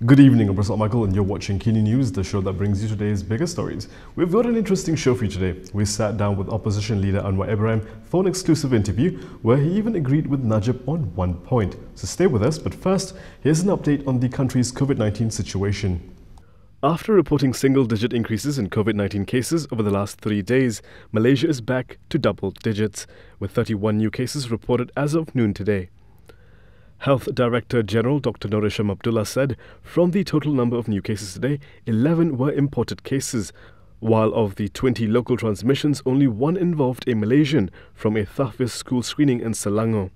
Good evening, I'm Professor Michael and you're watching Kini News, the show that brings you today's biggest stories. We've got an interesting show for you today. We sat down with opposition leader Anwar Ibrahim for an exclusive interview where he even agreed with Najib on one point. So stay with us, but first, here's an update on the country's COVID-19 situation. After reporting single-digit increases in COVID-19 cases over the last 3 days, Malaysia is back to double digits, with 31 new cases reported as of noon today. Health Director General Dr. Najib Abdul Razak said from the total number of new cases today, 11 were imported cases, while of the 20 local transmissions, only one involved a Malaysian from a Tahfiz school screening in Selangor.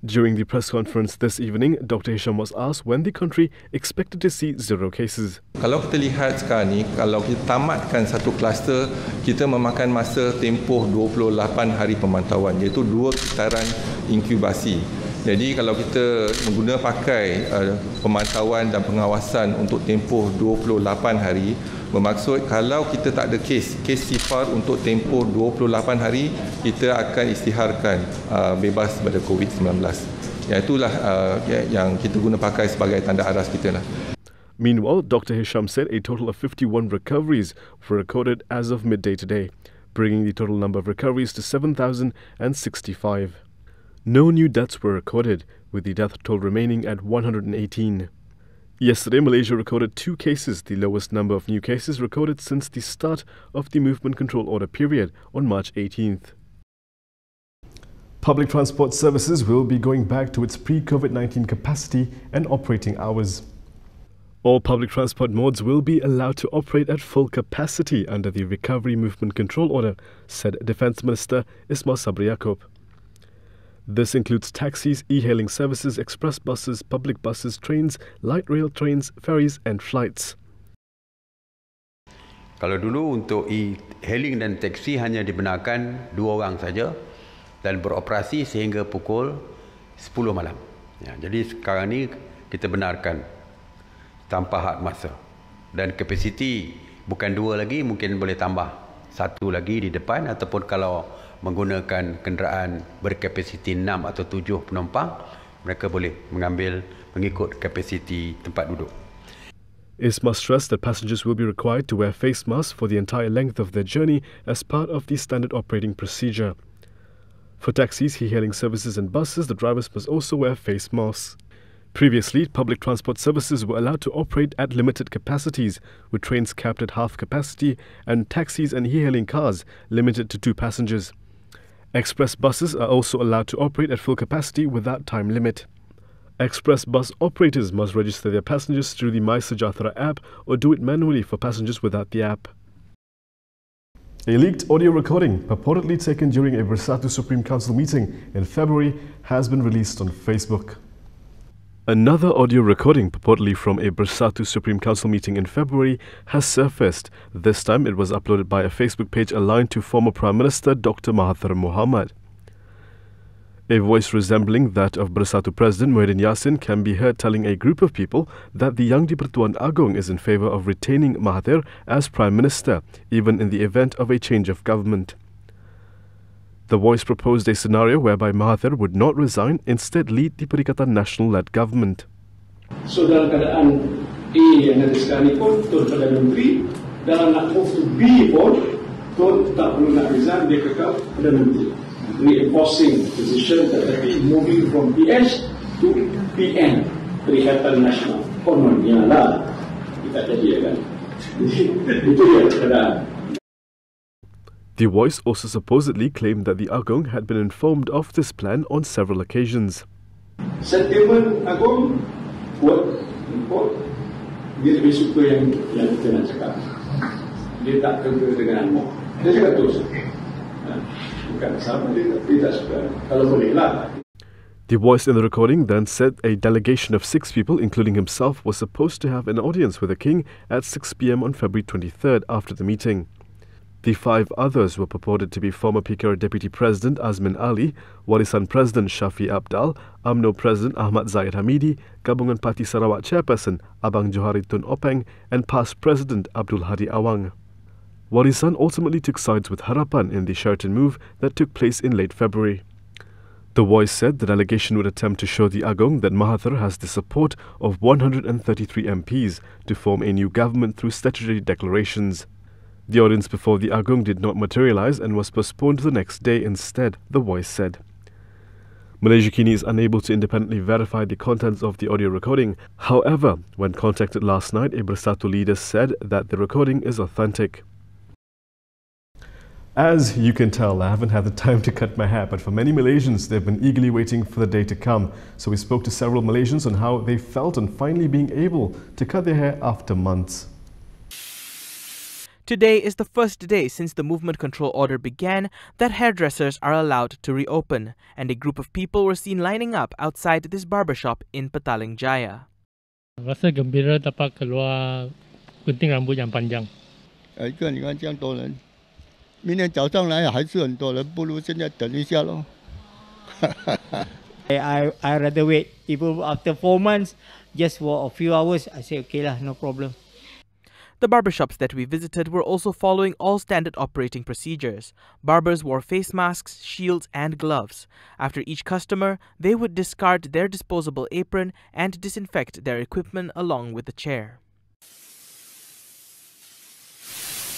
During the press conference this evening, Dr. Hisham was asked when the country expected to see zero cases. Kalau kita lihat sekarang ni, kalau kita tamatkan satu kluster, kita memakan masa tempoh 28 hari pemantauan, iaitu 2 kitaran inkubasi. Jadi kalau kita pakai pemantauan dan pengawasan untuk tempoh 28 hari, bermaksud kalau kita tak ada kes sifar untuk tempoh 28 hari, kita akan isytiharkan bebas daripada COVID-19. Itulah yang kita pakai sebagai tanda aras kita lah. Meanwhile, Dr. Hisham said a total of 51 recoveries were recorded as of midday today, bringing the total number of recoveries to 7,065. No new deaths were recorded, with the death toll remaining at 118. Yesterday, Malaysia recorded 2 cases, the lowest number of new cases recorded since the start of the Movement Control Order period on March 18th. Public transport services will be going back to its pre-COVID-19 capacity and operating hours. All public transport modes will be allowed to operate at full capacity under the Recovery Movement Control Order, said Defence Minister Ismail Sabri Yaakob. This includes taxis, e-hailing services, express buses, public buses, trains, light rail trains, ferries and flights. Kalau dulu untuk e-hailing dan taksi hanya dibenarkan 2 orang saja dan beroperasi sehingga pukul 10 malam. Jadi sekarang ni kita benarkan tanpa had masa. Dan kapasiti bukan 2 lagi, mungkin boleh tambah 1 lagi di depan, ataupun kalau menggunakan kenderaan berkapasiti 6 atau 7 penumpang, mereka boleh mengikut kapasiti tempat duduk. Isma stressed that passengers will be required to wear face masks for the entire length of their journey as part of the standard operating procedure. For taxis, e-hailing services and buses, the drivers must also wear face masks. Previously, public transport services were allowed to operate at limited capacities, with trains capped at half capacity and taxis and e-hailing cars limited to 2 passengers. Express buses are also allowed to operate at full capacity without time limit. Express bus operators must register their passengers through the MySejahtera app or do it manually for passengers without the app. A leaked audio recording purportedly taken during a Bersatu Supreme Council meeting in February has been released on Facebook. Another audio recording purportedly from a Bersatu Supreme Council meeting in February has surfaced. This time it was uploaded by a Facebook page aligned to former Prime Minister Dr. Mahathir Mohamad. A voice resembling that of Bersatu President Muhyiddin Yassin can be heard telling a group of people that the young di-Pertuan Agong is in favour of retaining Mahathir as Prime Minister, even in the event of a change of government. The voice proposed a scenario whereby Mahathir would not resign, instead lead the Pakatan National-led government. So dalam keadaan A yang ada sekarang ni pun, Tuan Perdana Menteri, dalam nak move to B pun, Tuan tak perlu nak resign, dia kekal Perdana Menteri. Reinforcing position tetapi moving from PS to PN, Pakatan Nasional. Kononnya lah, kita jadi kan. Itu dia keadaan. The voice also supposedly claimed that the Agong had been informed of this plan on several occasions. Sentiment Agong buat import, dia lebih suka yang kita nak cakap. Dia tak kena dengan Anwar. Dia cakap terus. Bukan sama dia tak suka. Kalau boleh lah. The voice in the recording then said a delegation of 6 people, including himself, was supposed to have an audience with the king at 6 p.m. on February 23rd after the meeting. The 5 others were purported to be former PKR Deputy President Azmin Ali, Warisan President Shafi Abdal, UMNO President Ahmad Zahid Hamidi, Gabungan Parti Sarawak Chairperson Abang Johari Tun Openg, and past President Abdul Hadi Awang. Warisan ultimately took sides with Harapan in the Sheraton move that took place in late February. The Voice said the delegation would attempt to show the Agong that Mahathir has the support of 133 MPs to form a new government through statutory declarations. The audience before the Agong did not materialize and was postponed to the next day instead, The Voice said. Malaysiakini is unable to independently verify the contents of the audio recording. However, when contacted last night, a Bersatu leader said that the recording is authentic. As you can tell, I haven't had the time to cut my hair, but for many Malaysians, they've been eagerly waiting for the day to come. So we spoke to several Malaysians on how they felt on finally being able to cut their hair after months. Today is the first day since the movement control order began that hairdressers are allowed to reopen, and a group of people were seen lining up outside this barbershop in Petaling Jaya. Rasa gembira dapat keluar gunting rambut yang panjang. 一个你看这样多人，明天早上来还是很多人，不如现在等一下咯。I rather wait. Even after 4 months, just for a few hours, I say okay lah, no problem. The barbershops that we visited were also following all standard operating procedures. Barbers wore face masks, shields and gloves. After each customer, they would discard their disposable apron and disinfect their equipment along with the chair.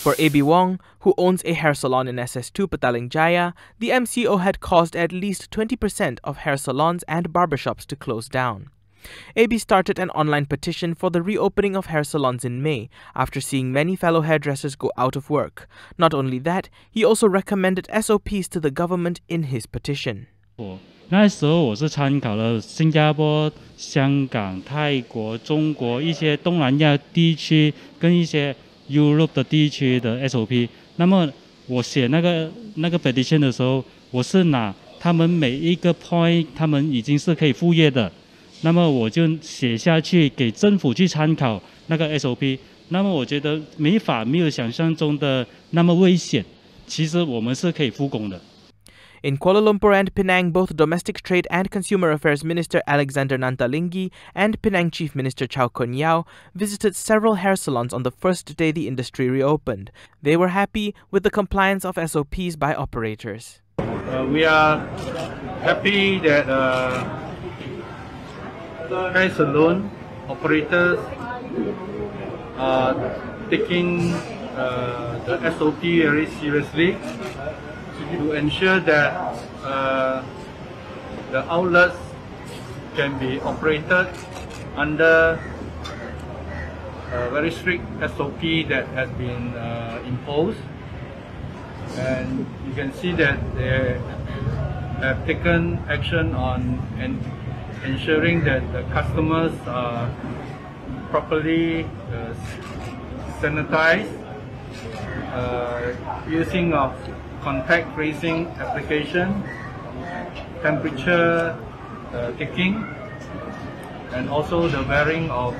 For A.B. Wong, who owns a hair salon in SS2 Petaling Jaya, the MCO had caused at least 20% of hair salons and barbershops to close down. A.B. started an online petition for the reopening of hair salons in May after seeing many fellow hairdressers go out of work. Not only that, he also recommended SOPs to the government in his petition. 那时候我是参考了新加坡、香港、泰国、中国一些东南亚地区跟一些 Europe 的地区的 SOP。那么我写那个 petition 的时候，我是拿他们每一个 point， 他们已经是可以复业的。 那么我就写下去给政府去参考那个 SOP。那么我觉得美法没有想象中的那么危险，其实我们是可以复工的。 In Kuala Lumpur and Penang, both Domestic Trade and Consumer Affairs Minister Alexander Nantalinggi and Penang Chief Minister Chow Kun Yao visited several hair salons on the first day the industry reopened. They were happy with the compliance of SOPs by operators. We are happy that hair salon operators are taking the SOP very seriously to ensure that the outlets can be operated under a very strict SOP that has been imposed, and you can see that they have taken action on ensuring that the customers are properly sanitized, using of contact tracing application, temperature taking, and also the wearing of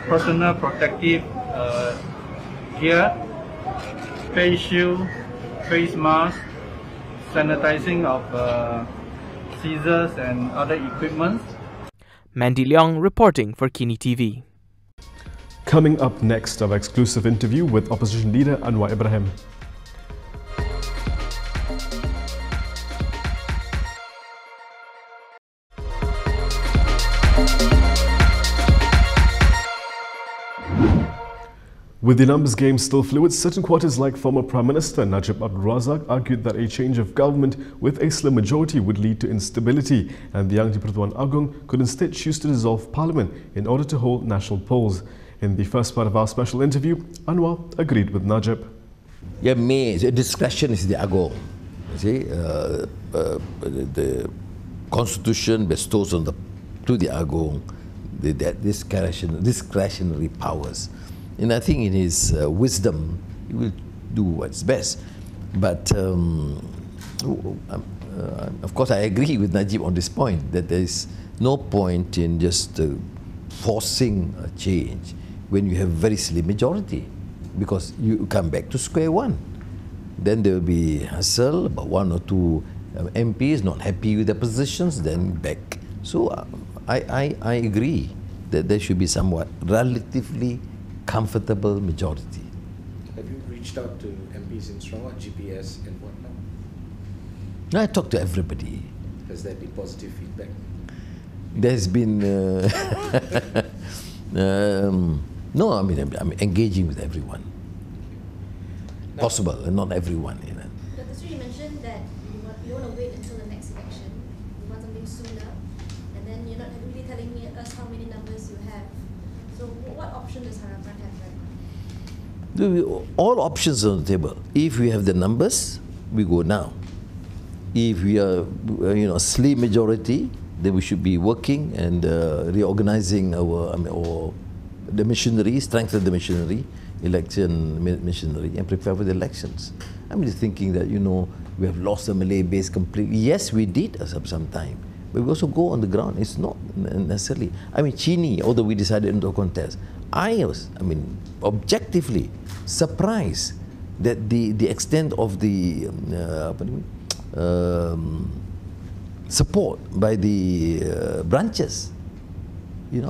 personal protective gear, face shield, face mask, sanitizing of scissors and other equipment. Mandy Leong reporting for KiniTV. Coming up next, our exclusive interview with opposition leader Anwar Ibrahim. With the numbers game still fluid, certain quarters like former Prime Minister Najib Abdul Razak argued that a change of government with a slim majority would lead to instability, and the young di-Pertuan Agong could instead choose to dissolve parliament in order to hold national polls. In the first part of our special interview, Anwar agreed with Najib. Yeah, discretion is the Agong. See, the constitution bestows to the Agong discretionary powers. And I think in his wisdom, he will do what's best. But of course, I agree with Najib on this point, that there is no point in just forcing a change when you have very slim majority, because you come back to square one. Then there will be hassle about 1 or 2 MPs not happy with their positions, then back. So I agree that there should be somewhat relatively comfortable majority. Have you reached out to MPs in Sarawak, GPS and whatnot? No, I talk to everybody. Has there been positive feedback? There's been no. I mean, I'm engaging with everyone. Possible, and not everyone. You know. Dr. Sri, you mentioned that you want to wait until the next election. You want something sooner, and then you're not really telling us how many numbers you have. So, what option does Harapan have right now? All options on the table. If we have the numbers, we go now. If we are, a slim majority, then we should be working and reorganizing our the machinery, strengthen the machinery, election machinery, and prepare for the elections. I'm just thinking that we have lost the Malay base completely. Yes, we did at some time, but we also go on the ground. It's not necessarily. Chini, although we decided not to contest, I was, objectively surprised that the extent of the support by the branches. I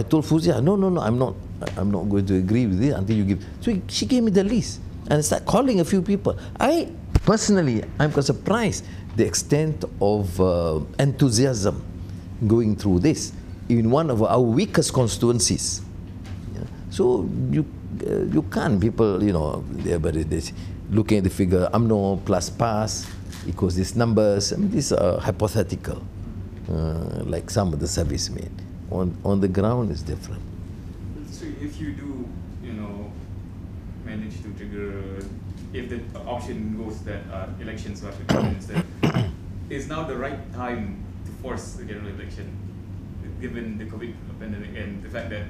told Fuzia, no, I'm not going to agree with it until you give. So she gave me the list and I started calling a few people. I personally, I'm quite surprised the extent of enthusiasm going through this in one of our weakest constituencies. So you can't, people, they're looking at the figure, UMNO plus pass equals these numbers. These are hypothetical, like some of the surveys made. On the ground, it's different. So if you do, manage to trigger, if the option goes that elections are to instead, is now the right time to force the general election, given the COVID pandemic and the fact that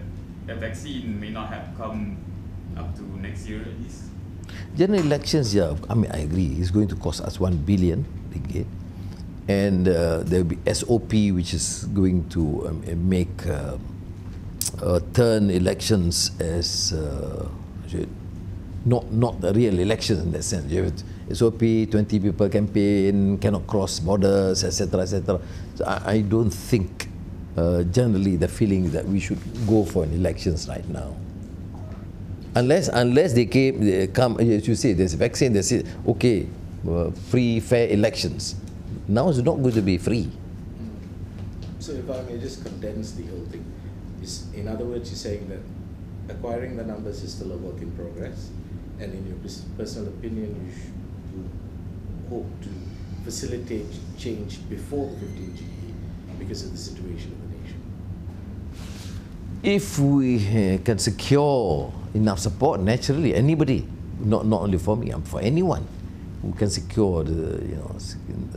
a vaccine may not have come up to next year at least? General elections, yeah, I agree. It's going to cost us 1 billion ringgit, and there will be SOP, which is going to make turn elections as not the real elections in that sense. You have SOP, 20 people campaign, cannot cross borders, etc., etc. So I don't think generally the feeling that we should go for an elections right now. Unless they come, as you say, there's a vaccine, they say, okay, free, fair elections. Now it's not going to be free. So if I may just condense the whole thing, in other words, you're saying that acquiring the numbers is still a work in progress, and in your personal opinion, you hope to facilitate change before the 15 GE because of the situation of the nation. If we can secure enough support, naturally, anybody, not only for me, for anyone who can secure the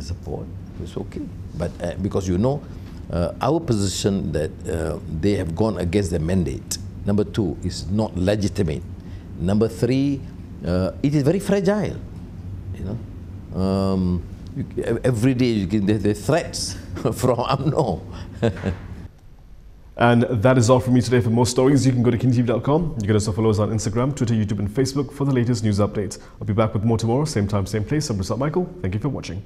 support, it's okay. But because our position that they have gone against the mandate. Number 2 is not legitimate. Number 3, it is very fragile. Every day you get the threats from UMNO. And that is all from me today. For more stories, you can go to KiniTV.com. You can also follow us on Instagram, Twitter, YouTube, and Facebook for the latest news updates. I'll be back with more tomorrow, same time, same place. I'm Michael. Thank you for watching.